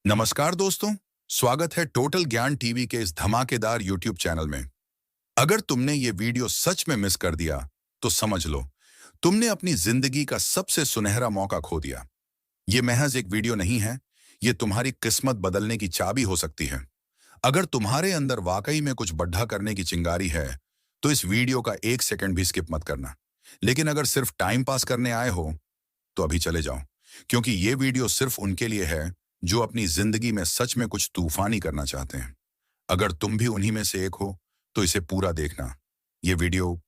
नमस्कार दोस्तों, स्वागत है टोटल ज्ञान टीवी के इस धमाकेदार यूट्यूब चैनल में। अगर तुमने ये वीडियो सच में मिस कर दिया, तो समझ लो, तुमने अपनी जिंदगी का सबसे सुनहरा मौका खो दिया। ये महज एक वीडियो नहीं है, ये तुम्हारी किस्मत बदलने की चाबी हो सकती है। अगर तुम्हारे अंदर वाकई में कुछ बड़ा करने की चिंगारी है, तो इस वीडियो का एक सेकंड भी स्किप मत करना। लेकिन अगर सिर्फ टाइम पास करने आए हो, तो अभी चले जाओ, क्योंकि ये वीडियो सिर्फ उनके लिए है जो अपनी जिंदगी में सच में कुछ तूफानी करना चाहते हैं। अगर तुम भी उन्हीं में से एक हो, तो इसे पूरा देखना। ये वीडियो,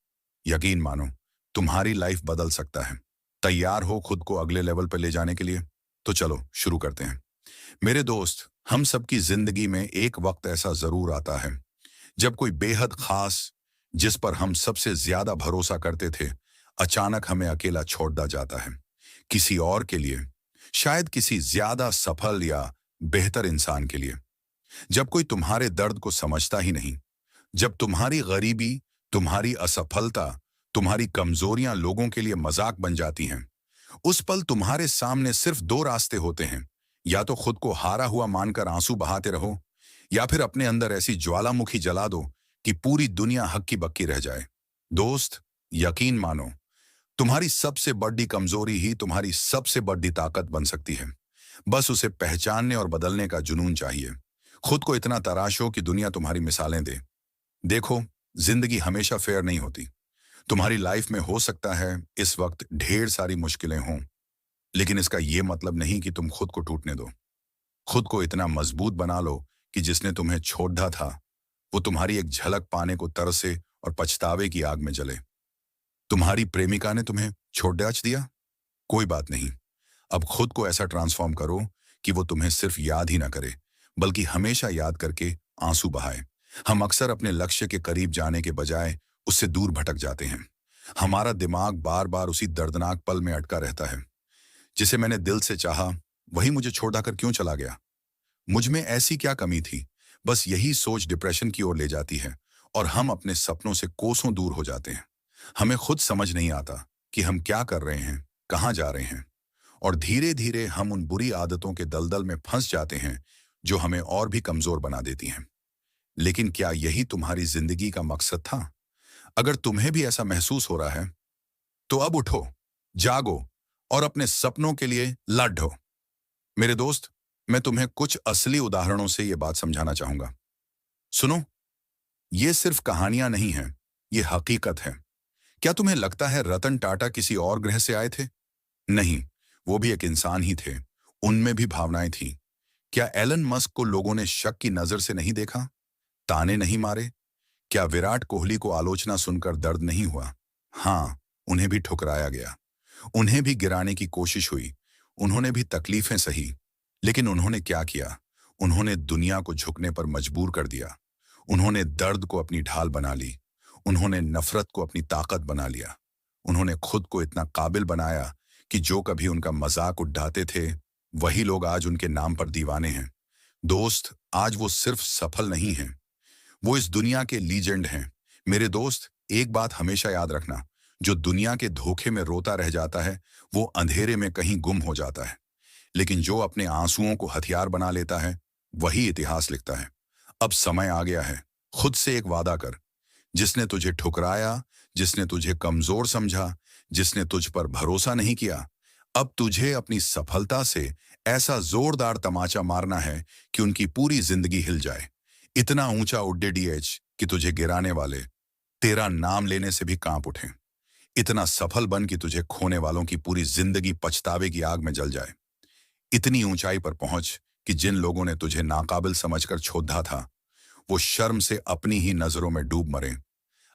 यकीन मानो, तुम्हारी लाइफ बदल सकता है। तैयार हो खुद को अगले लेवल पर ले जाने के लिए? तो चलो शुरू करते हैं। मेरे दोस्त, हम सबकी जिंदगी में एक वक्त ऐसा जरूर आता है जब कोई बेहद खास, जिस पर हम सबसे ज्यादा भरोसा करते थे, अचानक हमें अकेला छोड़ जाता है। किसी और के लिए, शायद किसी ज्यादा सफल या बेहतर इंसान के लिए। जब कोई तुम्हारे दर्द को समझता ही नहीं, जब तुम्हारी गरीबी, तुम्हारी असफलता, तुम्हारी कमजोरियां लोगों के लिए मजाक बन जाती हैं, उस पल तुम्हारे सामने सिर्फ दो रास्ते होते हैं। या तो खुद को हारा हुआ मानकर आंसू बहाते रहो, या फिर अपने अंदर ऐसी ज्वालामुखी जला दो कि पूरी दुनिया हक्की बक्की रह जाए। दोस्त, यकीन मानो, तुम्हारी सबसे बड़ी कमजोरी ही तुम्हारी सबसे बड़ी ताकत बन सकती है। बस उसे पहचानने और बदलने का जुनून चाहिए। खुद को इतना तराशो कि दुनिया तुम्हारी मिसालें दे। देखो, जिंदगी हमेशा फेयर नहीं होती। तुम्हारी लाइफ में हो सकता है इस वक्त ढेर सारी मुश्किलें हों, लेकिन इसका यह मतलब नहीं कि तुम खुद को टूटने दो। खुद को इतना मजबूत बना लो कि जिसने तुम्हें छोड़ा था, वो तुम्हारी एक झलक पाने को तरसे और पछतावे की आग में जले। तुम्हारी प्रेमिका ने तुम्हें छोड़ दिया? कोई बात नहीं। अब खुद को ऐसा ट्रांसफॉर्म करो कि वो तुम्हें सिर्फ याद ही ना करे, बल्कि हमेशा याद करके आंसू बहाए। हम अक्सर अपने लक्ष्य के करीब जाने के बजाय उससे दूर भटक जाते हैं। हमारा दिमाग बार बार उसी दर्दनाक पल में अटका रहता है। जिसे मैंने दिल से चाहा, वही मुझे छोड़कर क्यों चला गया? मुझ में ऐसी क्या कमी थी? बस यही सोच डिप्रेशन की ओर ले जाती है और हम अपने सपनों से कोसों दूर हो जाते हैं। हमें खुद समझ नहीं आता कि हम क्या कर रहे हैं, कहाँ जा रहे हैं, और धीरे धीरे हम उन बुरी आदतों के दलदल में फंस जाते हैं जो हमें और भी कमजोर बना देती हैं। लेकिन क्या यही तुम्हारी जिंदगी का मकसद था? अगर तुम्हें भी ऐसा महसूस हो रहा है, तो अब उठो, जागो और अपने सपनों के लिए लड़ो। मेरे दोस्त, मैं तुम्हें कुछ असली उदाहरणों से यह बात समझाना चाहूंगा। सुनो, ये सिर्फ कहानियां नहीं हैं, ये हकीकत है। क्या तुम्हें लगता है रतन टाटा किसी और ग्रह से आए थे? नहीं, वो भी एक इंसान ही थे। उनमें भी भावनाएं थीं। क्या एलन मस्क को लोगों ने शक की नजर से नहीं देखा, ताने नहीं मारे? क्या विराट कोहली को आलोचना सुनकर दर्द नहीं हुआ? हाँ, उन्हें भी ठुकराया गया, उन्हें भी गिराने की कोशिश हुई, उन्होंने भी तकलीफें सही। लेकिन उन्होंने क्या किया? उन्होंने दुनिया को झुकने पर मजबूर कर दिया। उन्होंने दर्द को अपनी ढाल बना ली। उन्होंने नफरत को अपनी ताकत बना लिया। उन्होंने खुद को इतना काबिल बनाया कि जो कभी उनका मजाक उड़ाते थे, वही लोग आज उनके नाम पर दीवाने हैं। दोस्त, आज वो सिर्फ सफल नहीं हैं, वो इस दुनिया के लीजेंड हैं। मेरे दोस्त, एक बात हमेशा याद रखना, जो दुनिया के धोखे में रोता रह जाता है, वो अंधेरे में कहीं गुम हो जाता है। लेकिन जो अपने आंसुओं को हथियार बना लेता है, वही इतिहास लिखता है। अब समय आ गया है, खुद से एक वादा कर। जिसने तुझे ठुकराया, जिसने तुझे कमजोर समझा, जिसने तुझ पर भरोसा नहीं किया, अब तुझे अपनी सफलता से ऐसा जोरदार तमाचा मारना है कि उनकी पूरी जिंदगी हिल जाए। इतना ऊंचा उड्डे डीएच कि तुझे गिराने वाले तेरा नाम लेने से भी कांप उठें। इतना सफल बन कि तुझे खोने वालों की पूरी जिंदगी पछतावे की आग में जल जाए। इतनी ऊंचाई पर पहुंच कि जिन लोगों ने तुझे नाकाबिल समझकर छोड़ा था, वो शर्म से अपनी ही नजरों में डूब मरे।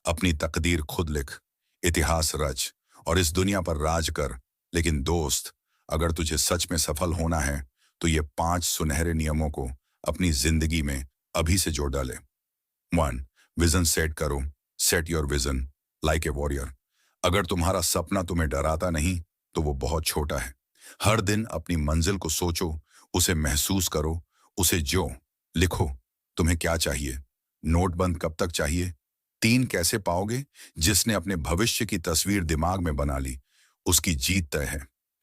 अपनी तकदीर खुद लिख, इतिहास रच और इस दुनिया पर राज कर। लेकिन दोस्त, अगर तुझे सच में सफल होना है, तो ये 5 सुनहरे नियमों को अपनी जिंदगी में अभी से जोड़ डाले। 1. विजन सेट करो। Set your vision like a warrior. अगर तुम्हारा सपना तुम्हें डराता नहीं, तो वो बहुत छोटा है। हर दिन अपनी मंजिल को सोचो, उसे महसूस करो, उसे जो लिखो। तुम्हें क्या चाहिए? नोटबंद कब तक चाहिए? 3 कैसे पाओगे? जिसने अपने भविष्य की तस्वीर दिमाग में बना ली, उसकी जीत तय है।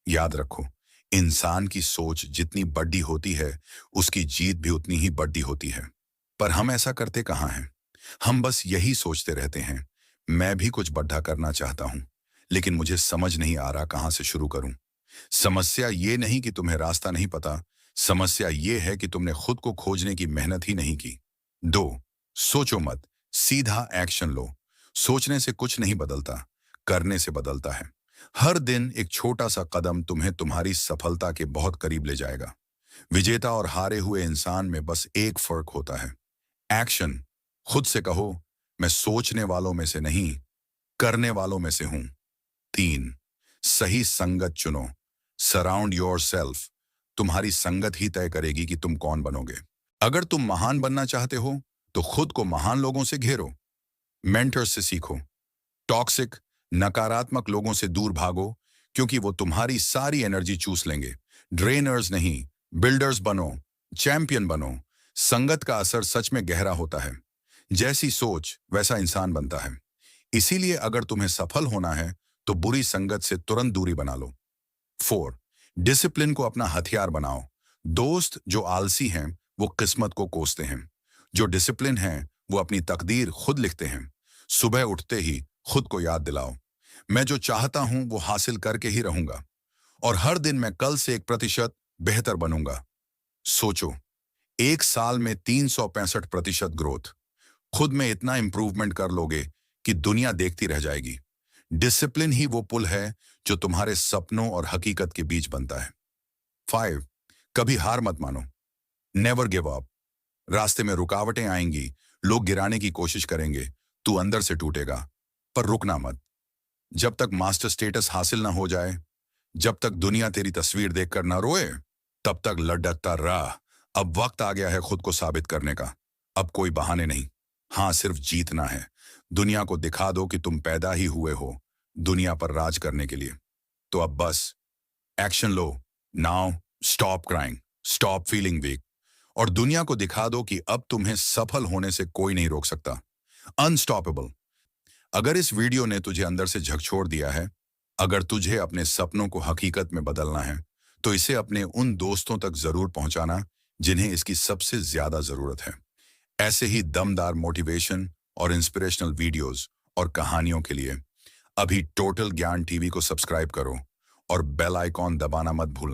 याद रखो, इंसान की सोच जितनी बड़ी होती है, उसकी जीत भी उतनी ही बड़ी होती है। पर हम ऐसा करते कहाँ हैं? हम बस यही सोचते रहते हैं, मैं भी कुछ बड़ा करना चाहता हूं, लेकिन मुझे समझ नहीं आ रहा कहां से शुरू करूं। समस्या ये नहीं कि तुम्हें रास्ता नहीं पता, समस्या ये है कि तुमने खुद को खोजने की मेहनत ही नहीं की। 2. सोचो मत, सीधा एक्शन लो। सोचने से कुछ नहीं बदलता, करने से बदलता है। हर दिन एक छोटा सा कदम तुम्हें तुम्हारी सफलता के बहुत करीब ले जाएगा। विजेता और हारे हुए इंसान में बस एक फर्क होता है, एक्शन। खुद से कहो, मैं सोचने वालों में से नहीं, करने वालों में से हूं। 3. सही संगत चुनो। Surround your self. तुम्हारी संगत ही तय करेगी कि तुम कौन बनोगे। अगर तुम महान बनना चाहते हो तो खुद को महान लोगों से घेरो, मेंटर्स से सीखो। टॉक्सिक, नकारात्मक लोगों से दूर भागो, क्योंकि वो तुम्हारी सारी एनर्जी चूस लेंगे। ड्रेनर्स नहीं, बिल्डर्स बनो, चैंपियन बनो। संगत का असर सच में गहरा होता है। जैसी सोच वैसा इंसान बनता है। इसीलिए अगर तुम्हें सफल होना है तो बुरी संगत से तुरंत दूरी बना लो। 4. डिसिप्लिन को अपना हथियार बनाओ। दोस्त जो आलसी हैं वो किस्मत को कोसते हैं, जो डिसिप्लिन हैं वो अपनी तकदीर खुद लिखते हैं। सुबह उठते ही खुद को याद दिलाओ, मैं जो चाहता हूं वो हासिल करके ही रहूंगा, और हर दिन मैं कल से 1% बेहतर बनूंगा। सोचो, एक साल में 365% ग्रोथ। खुद में इतना इंप्रूवमेंट कर लोगे कि दुनिया देखती रह जाएगी। डिसिप्लिन ही वो पुल है जो तुम्हारे सपनों और हकीकत के बीच बनता है। 5. कभी हार मत मानो। Never give up. रास्ते में रुकावटें आएंगी, लोग गिराने की कोशिश करेंगे, तू अंदर से टूटेगा, पर रुकना मत। जब तक मास्टर स्टेटस हासिल ना हो जाए, जब तक दुनिया तेरी तस्वीर देखकर ना रोए, तब तक लड़ता रहा। अब वक्त आ गया है खुद को साबित करने का। अब कोई बहाने नहीं, हाँ सिर्फ जीतना है। दुनिया को दिखा दो कि तुम पैदा ही हुए हो दुनिया पर राज करने के लिए। तो अब बस एक्शन लो। Now stop crying, stop feeling weak, और दुनिया को दिखा दो कि अब तुम्हें सफल होने से कोई नहीं रोक सकता। अनस्टॉपेबल। अगर इस वीडियो ने तुझे अंदर से झकझोर दिया है, अगर तुझे अपने सपनों को हकीकत में बदलना है, तो इसे अपने उन दोस्तों तक जरूर पहुंचाना जिन्हें इसकी सबसे ज्यादा जरूरत है। ऐसे ही दमदार मोटिवेशन और इंस्पिरेशनल वीडियोस और कहानियों के लिए अभी टोटल ज्ञान टीवी को सब्सक्राइब करो और बेल आइकॉन दबाना मत भूलना।